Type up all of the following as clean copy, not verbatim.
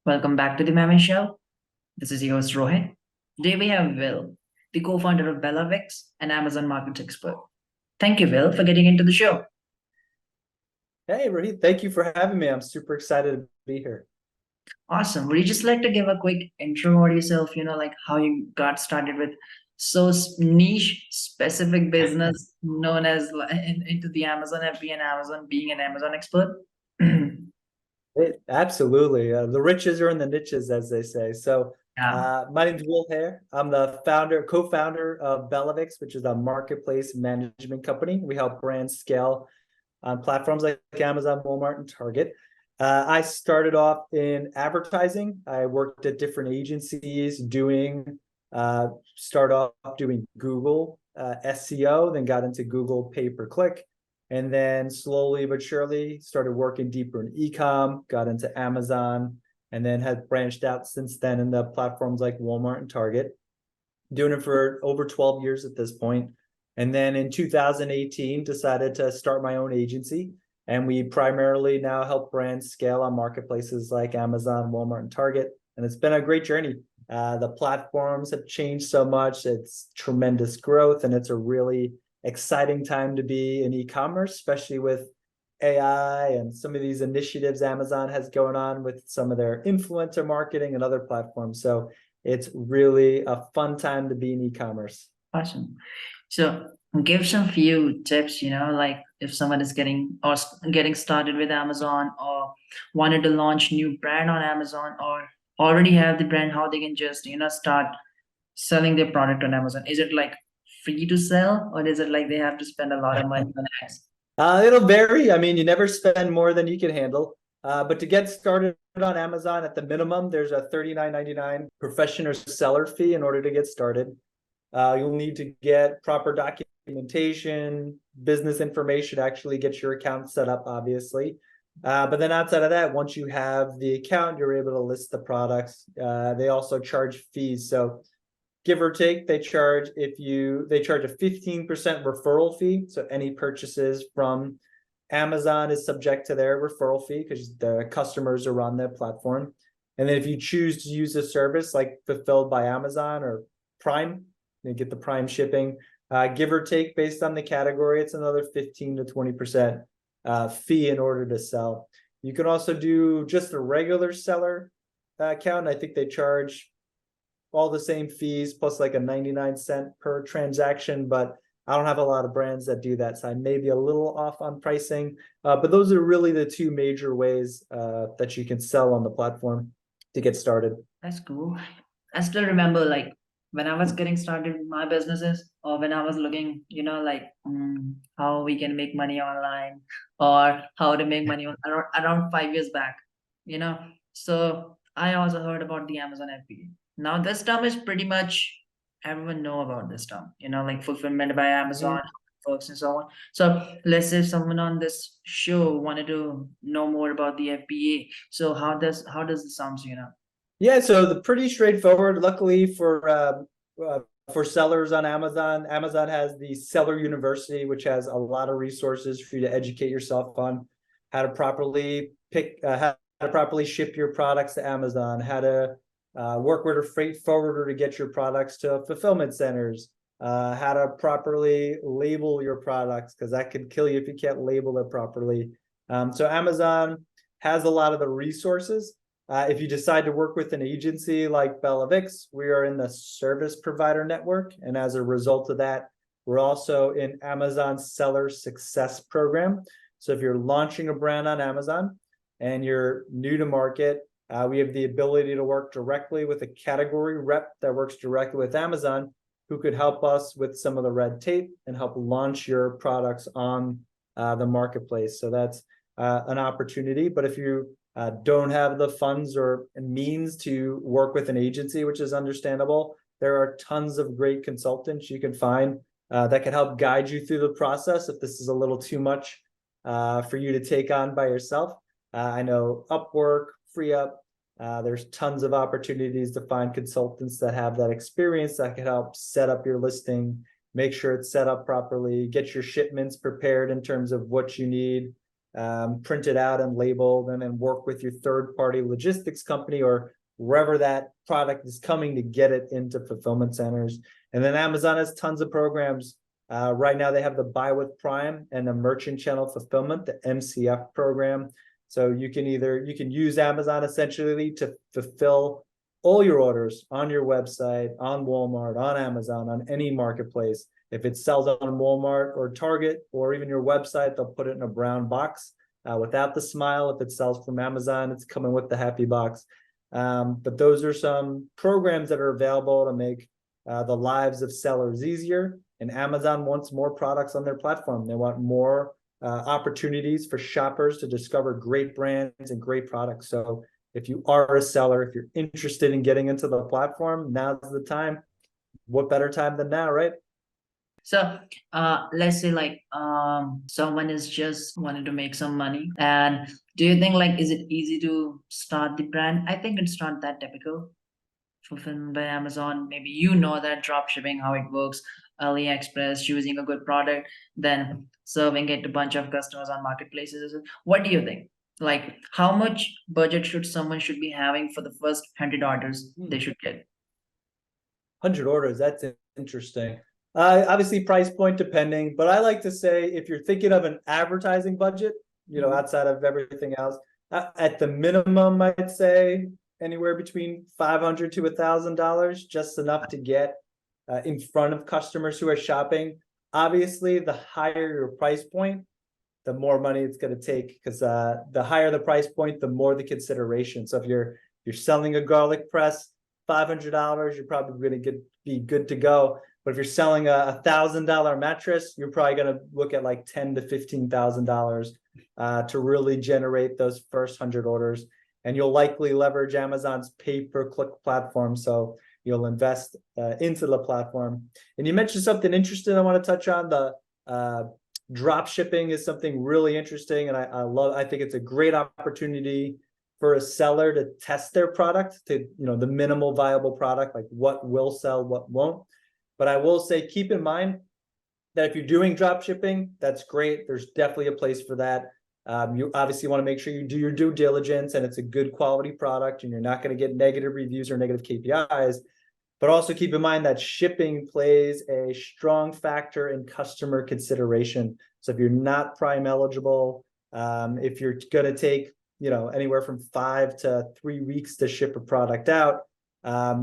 Welcome back to the Maven Show. This is your host Rohit. Today we have Will, the co-founder of Bellavix, an Amazon market expert. Thank you, Will, for getting into the show. Hey, Rohit, thank you for having me. I'm super excited to be here. Awesome. Would you just like to give a quick intro about yourself? Like how you got started with niche, specific business known as into the Amazon FB and Amazon being an Amazon expert. Absolutely. The riches are in the niches, as they say. So Yeah. my name's Will Hare. I'm the co-founder of Bellavix, which is a marketplace management company. We help brands scale on platforms like Amazon, Walmart, and Target. I started off in advertising. I worked at different agencies start off doing Google SEO, then got into Google pay-per-click, and then slowly but surely started working deeper in e-com, got into Amazon, and then had branched out since then into platforms like Walmart and Target, doing it for over 12 years at this point. And then in 2018, decided to start my own agency. And we primarily now help brands scale on marketplaces like Amazon, Walmart, and Target. And it's been a great journey. The platforms have changed so much. It's tremendous growth, and it's a really exciting time to be in e-commerce, especially with AI and some of these initiatives Amazon has going on with some of their influencer marketing and other platforms. So it's really a fun time to be in e-commerce. Awesome. So give some few tips, like if someone is getting started with Amazon or wanted to launch new brand on Amazon or already have the brand, how they can just, start selling their product on Amazon. Is it like free to sell, or is it like they have to spend a lot of money on ads? It'll vary. I mean, you never spend more than you can handle. But to get started on Amazon, at the minimum, there's a $39.99 professional seller fee in order to get started. You'll need to get proper documentation, business information, actually get your account set up, obviously. But then outside of that, once you have the account, you're able to list the products. They also charge fees. So give or take, they charge a 15% referral fee. So any purchases from Amazon is subject to their referral fee because the customers are on their platform. And then if you choose to use a service like Fulfilled by Amazon or Prime, you get the Prime shipping, give or take based on the category, it's another 15 to 20% fee in order to sell. You can also do just a regular seller account. I think they charge all the same fees plus like a 99-cent per transaction, but I don't have a lot of brands that do that, so I may be a little off on pricing. But those are really the two major ways that you can sell on the platform to get started. That's cool. I still remember like when I was getting started with my businesses, or when I was looking, how we can make money online or how to make money around 5 years back, So I also heard about the Amazon FBA. Now this term is pretty much everyone know about this term, like fulfillment by Amazon, folks and so on. So let's say someone on this show wanted to know more about the FBA. So how does this sound, Yeah, so the pretty straightforward. Luckily for sellers on Amazon, Amazon has the Seller University, which has a lot of resources for you to educate yourself on how to properly ship your products to Amazon, how to work with a freight forwarder to get your products to fulfillment centers, how to properly label your products, because that could kill you if you can't label it properly. So Amazon has a lot of the resources. If you decide to work with an agency like Bellavix, we are in the service provider network. And as a result of that, we're also in Amazon's Seller Success Program. So if you're launching a brand on Amazon and you're new to market, we have the ability to work directly with a category rep that works directly with Amazon, who could help us with some of the red tape and help launch your products on the marketplace. So that's an opportunity. But if you don't have the funds or means to work with an agency, which is understandable, there are tons of great consultants you can find that can help guide you through the process if this is a little too much for you to take on by yourself. I know Upwork, FreeUp, there's tons of opportunities to find consultants that have that experience that can help set up your listing make sure it's set up properly, get your shipments prepared in terms of what you need, print it out and labeled, and then work with your third-party logistics company or wherever that product is coming to get it into fulfillment centers. And then Amazon has tons of programs. Right now they have the Buy with Prime and the Merchant Channel Fulfillment, the MCF program. So you can use Amazon essentially to fulfill all your orders on your website, on Walmart, on Amazon, on any marketplace. If it sells on Walmart or Target or even your website, they'll put it in a brown box without the smile. If it sells from Amazon, it's coming with the happy box. But those are some programs that are available to make the lives of sellers easier. And Amazon wants more products on their platform. They want more opportunities for shoppers to discover great brands and great products. So if you are a seller, if you're interested in getting into the platform, now's the time. What better time than now, right? So let's say like someone is just wanted to make some money, and do you think like is it easy to start the brand? I think it's not that typical. Fulfillment by Amazon, maybe you know that drop shipping, how it works, AliExpress, choosing a good product, then serving it to a bunch of customers on marketplaces. What do you think? Like how much budget someone should be having for the first 100 orders they should get? 100 orders, that's interesting. Obviously price point depending, but I like to say if you're thinking of an advertising budget, outside of everything else, at the minimum, I'd say anywhere between $500 to $1,000, just enough to get in front of customers who are shopping. Obviously, the higher your price point, the more money it's going to take, because the higher the price point, the more the consideration. So if you're selling a garlic press, $500, you're probably going to be good to go. But if you're selling a $1,000 mattress, you're probably going to look at like $10,000 to $15,000 to really generate those first 100 orders. And you'll likely leverage Amazon's pay-per-click platform. So you'll invest into the platform. And you mentioned something interesting I want to touch on. The drop shipping is something really interesting. And I think it's a great opportunity for a seller to test their product to, the minimal viable product, like what will sell, what won't. But I will say, keep in mind that if you're doing drop shipping, that's great. There's definitely a place for that. You obviously want to make sure you do your due diligence and it's a good quality product and you're not going to get negative reviews or negative KPIs. But also keep in mind that shipping plays a strong factor in customer consideration. So if you're not Prime eligible, if you're going to take anywhere from 5 to 3 weeks to ship a product out,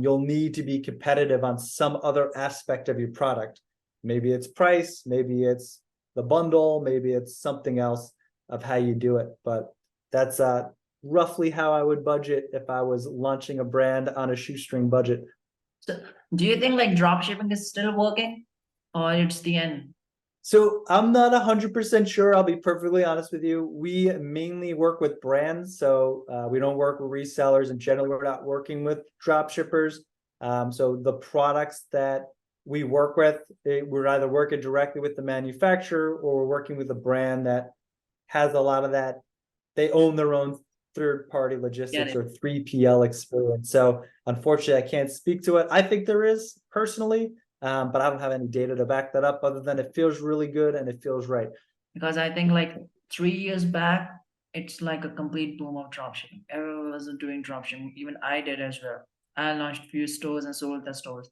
you'll need to be competitive on some other aspect of your product. Maybe it's price, maybe it's the bundle, maybe it's something else of how you do it. But that's roughly how I would budget if I was launching a brand on a shoestring budget. So do you think like drop shipping is still working or it's the end? So I'm not 100% sure. I'll be perfectly honest with you. We mainly work with brands. So we don't work with resellers, and generally we're not working with drop shippers. So the products that we work with, we're either working directly with the manufacturer or we're working with a brand that has a lot of that. They own their own third-party logistics or 3PL experience. So unfortunately, I can't speak to it. I think there is personally, but I don't have any data to back that up other than it feels really good and it feels right. Because I think like 3 years back, it's like a complete boom of dropshipping. Everyone was doing dropshipping. Even I did as well. I launched a few stores and sold the stores.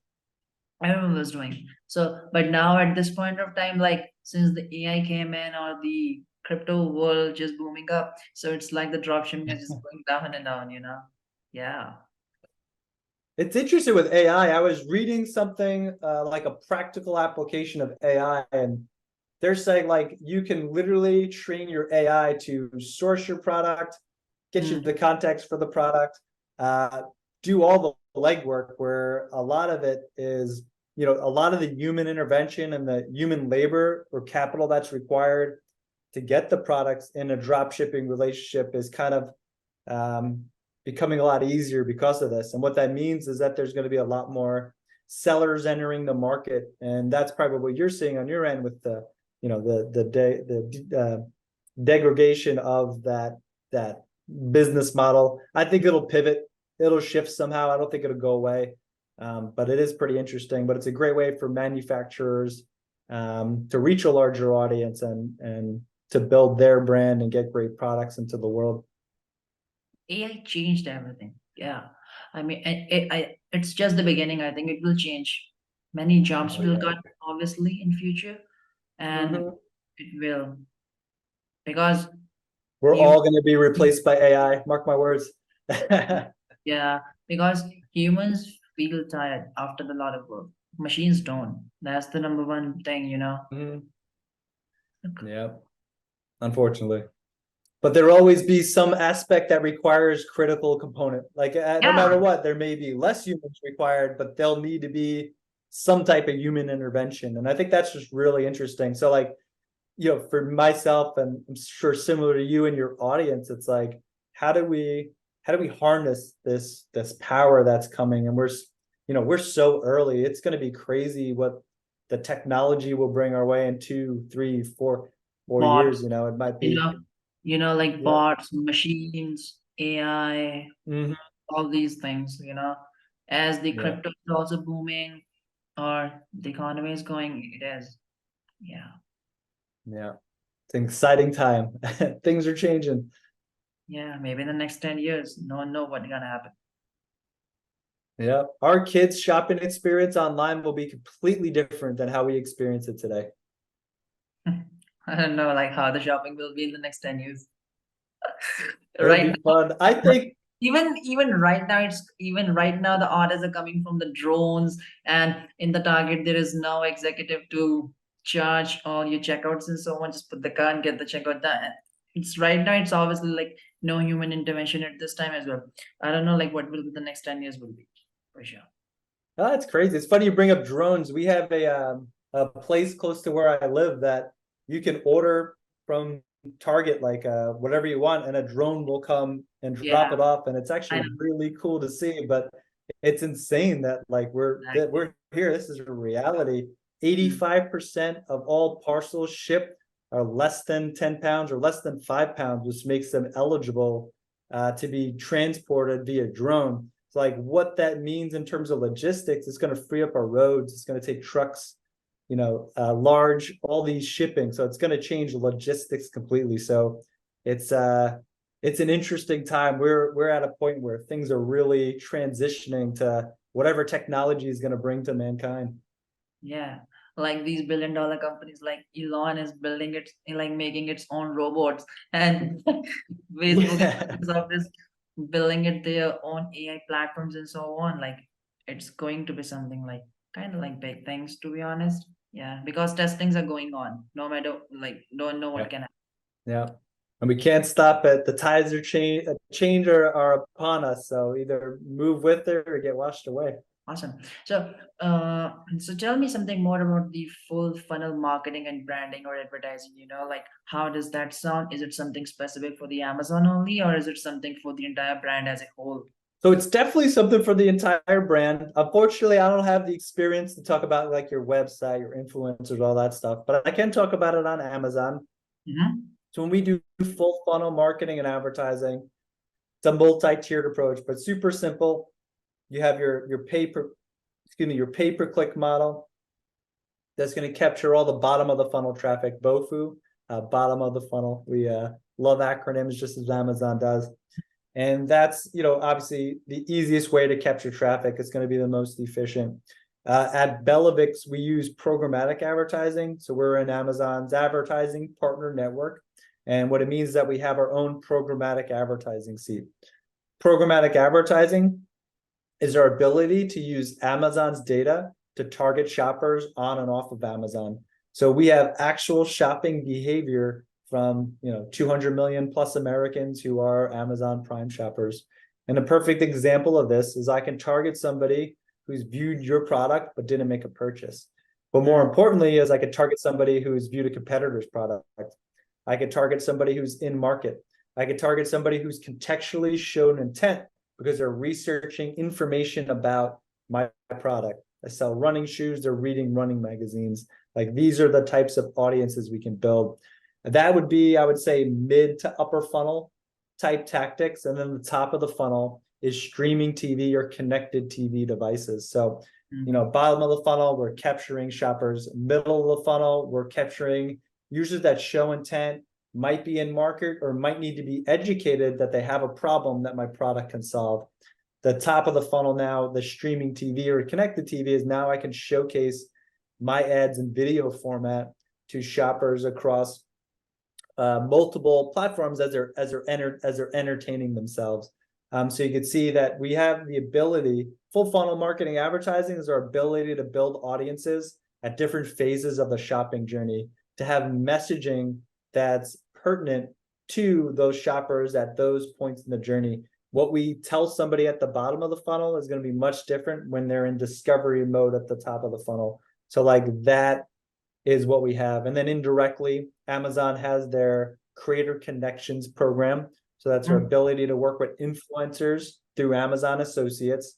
Everyone was doing. So, but now at this point of time, like since the AI came in or the crypto world just booming up, so it's like the dropshipping is just going down and down, Yeah. It's interesting with AI. I was reading something like a practical application of AI, and they're saying like you can literally train your AI to source your product, get you the context for the product, do all the legwork, where a lot of it is, a lot of the human intervention and the human labor or capital that's required to get the products in a drop shipping relationship is kind of becoming a lot easier because of this. And what that means is that there's going to be a lot more sellers entering the market, and that's probably what you're seeing on your end with the degradation of that business model. I think it'll pivot, it'll shift somehow. I don't think it'll go away, but it is pretty interesting. But it's a great way for manufacturers to reach a larger audience and to build their brand and get great products into the world. AI changed everything. Yeah. I mean, it's just the beginning. I think it will change. Many jobs Oh, will yeah. cut, obviously, in future, and Mhm. it will because We're hum all going to be replaced by AI. Mark my words. yeah, because humans feel tired after a lot of work. Machines don't. That's the number one thing, you know. Mhm. Yeah, unfortunately. But there'll always be some aspect that requires critical component. Like no matter Yeah, what, there may be less humans required, but there'll need to be some type of human intervention. And I think that's just really interesting. So like, for myself, and I'm sure similar to you and your audience, it's like, how do we harness this power that's coming? And we're so early. It's going to be crazy what the technology will bring our way in 2, 3, 4 years. bots. It might You be. know, like Yeah. bots, machines, AI, Mhm. all these things. As the Yeah. crypto is also booming, or the economy is going, it is. Yeah, Yeah. It's an exciting time. Things are changing. yeah. Maybe in the next 10 years, no one know what's gonna happen. Yeah. Our kids' shopping experience online will be completely different than how we experience it today. I don't know, like how the shopping will be in the next 10 years. It'll Right be fun. I now, think, even right now the orders are coming from the drones, and in the Target there is no executive to charge all your checkouts and so on. Just put the card and get the checkout done. It's right now. It's obviously like no human intervention at this time as well. I don't know like what will the next 10 years will be for sure. that's crazy. It's funny you bring up drones. We have a place close to where I live that you can order from Target, like whatever you want, and a drone will come and drop Yeah, it off. And it's I actually know really cool to see. But it's insane that like exactly. we're here. This is a reality. Mm. 85% of all parcels shipped are less than 10 pounds or less than 5 pounds, which makes them eligible to be transported via drone. So like what that means in terms of logistics, it's going to free up our roads. It's going to take trucks, large, all these shipping. So it's going to change logistics completely. So it's an interesting time. We're at a point where things are really transitioning to whatever technology is going to bring to mankind. Yeah, like these billion-dollar companies, like Elon is building it, like making its own robots, and Facebook and Yeah. Microsoft is building it their own AI platforms and so on. Like it's going to be something like kind of like big things, to be honest. Yeah, because testings are going on. No matter like don't know Yeah. what can happen. Yeah. And we can't stop it. The tides are change are upon us. So either move with it or get washed away. Awesome. So tell me something more about the full funnel marketing and branding or advertising. Like how does that sound? Is it something specific for the Amazon only, or is it something for the entire brand as a whole? So it's definitely something for the entire brand. Unfortunately, I don't have the experience to talk about like your website, your influencers, all that stuff, but I can talk about it on Amazon. Hmm. So when we do full funnel marketing and advertising, it's a multi-tiered approach, but super simple. You have your your pay-per-click model that's going to capture all the bottom of the funnel traffic, BOFU, bottom of the funnel. We love acronyms just as Amazon does. And that's, obviously the easiest way to capture traffic. It's going to be the most efficient. At Bellavix, we use programmatic advertising. So we're in Amazon's advertising partner network. And what it means is that we have our own programmatic advertising seat. Programmatic advertising is our ability to use Amazon's data to target shoppers on and off of Amazon. So we have actual shopping behavior from 200 million plus Americans who are Amazon Prime shoppers. And a perfect example of this is I can target somebody who's viewed your product but didn't make a purchase. But more importantly is I could target somebody who's viewed a competitor's product. I could target somebody who's in market. I could target somebody who's contextually shown intent because they're researching information about my product. I sell running shoes, they're reading running magazines. Like these are the types of audiences we can build. That would be, I would say, mid to upper funnel type tactics. And then the top of the funnel is streaming TV or connected TV devices. So You know, bottom of the funnel, we're capturing shoppers. Middle of the funnel, we're capturing users that show intent, might be in market or might need to be educated that they have a problem that my product can solve. The top of the funnel now, the streaming TV or connected TV, is now I can showcase my ads in video format to shoppers across multiple platforms as they're entertaining themselves. So you can see that we have the ability. Full funnel marketing advertising is our ability to build audiences at different phases of the shopping journey, to have messaging that's pertinent to those shoppers at those points in the journey. What we tell somebody at the bottom of the funnel is going to be much different when they're in discovery mode at the top of the funnel. So like that is what we have. And then indirectly, Amazon has their Creator Connections program. So that's our ability to work with influencers through Amazon Associates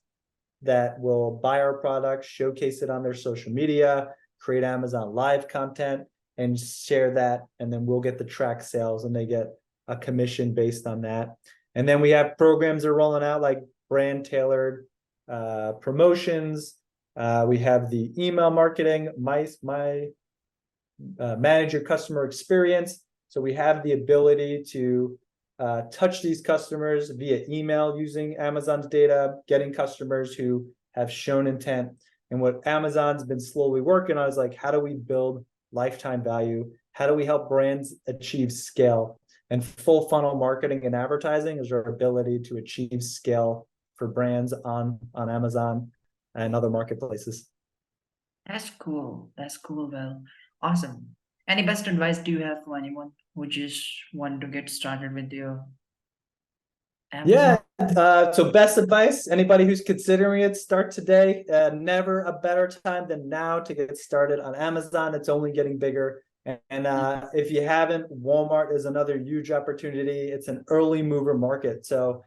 that will buy our product, showcase it on their social media, create Amazon Live content, and share that. And then we'll get the track sales, and they get a commission based on that. And then we have programs that are rolling out like brand tailored promotions. We have the email marketing, my manage your customer experience. So we have the ability to touch these customers via email using Amazon's data, getting customers who have shown intent. And what Amazon's been slowly working on is like, how do we build lifetime value? How do we help brands achieve scale? And full funnel marketing and advertising is our ability to achieve scale for brands on Amazon and other marketplaces. That's cool. That's cool. Well, awesome. Any best advice do you have for anyone who just want to get started with your Amazon? Yeah. So best advice, anybody who's considering it, start today. Never a better time than now to get started on Amazon. It's only getting bigger. And if you haven't, Walmart is another huge opportunity. It's an early mover market. So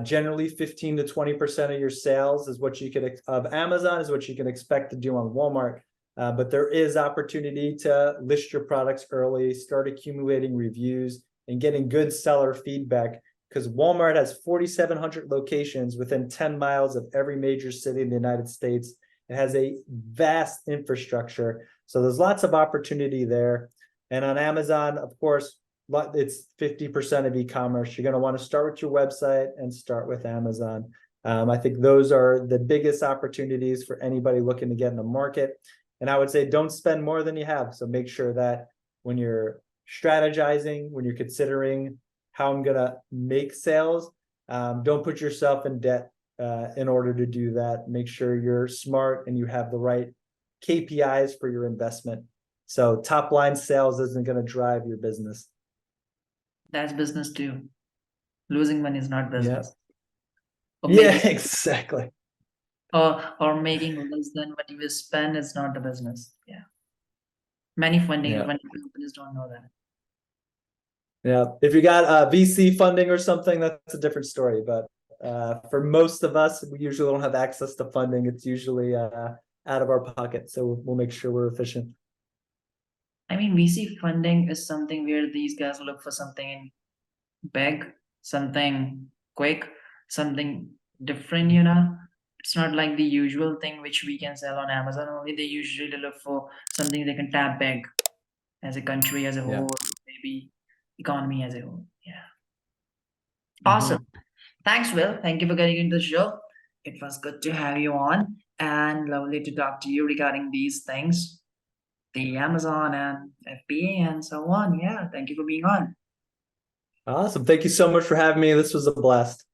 generally 15 to 20% of your sales is what you could of Amazon is what you can expect to do on Walmart. But there is opportunity to list your products early, start accumulating reviews, and getting good seller feedback, because Walmart has 4,700 locations within 10 miles of every major city in the United States. It has a vast infrastructure. So there's lots of opportunity there. And on Amazon, of course, it's 50% of e-commerce. You're going to want to start with your website and start with Amazon. I think those are the biggest opportunities for anybody looking to get in the market. And I would say don't spend more than you have. So make sure that when you're strategizing, when you're considering how I'm going to make sales, don't put yourself in debt in order to do that. Make sure you're smart and you have the right KPIs for your investment. So top line sales isn't going to drive your business. That's business too. Losing money is not business. Yeah, exactly. Or making less than what you spend is not the business. Yeah. Many funding companies don't know that. Yeah. If you got VC funding or something, that's a different story. But for most of us, we usually don't have access to funding. It's usually out of our pocket. So we'll make sure we're efficient. I mean, VC funding is something where these guys look for something big, something quick, something different, you know. It's not like the usual thing which we can sell on Amazon only. They usually look for something they can tap big as a country as a whole, maybe economy as a whole. Yeah. Awesome. Thanks, Will. Thank you for getting into the show. It was good to have you on and lovely to talk to you regarding these things, the Amazon and FBA and so on. Yeah. Thank you for being on. Awesome. Thank you so much for having me. This was a blast.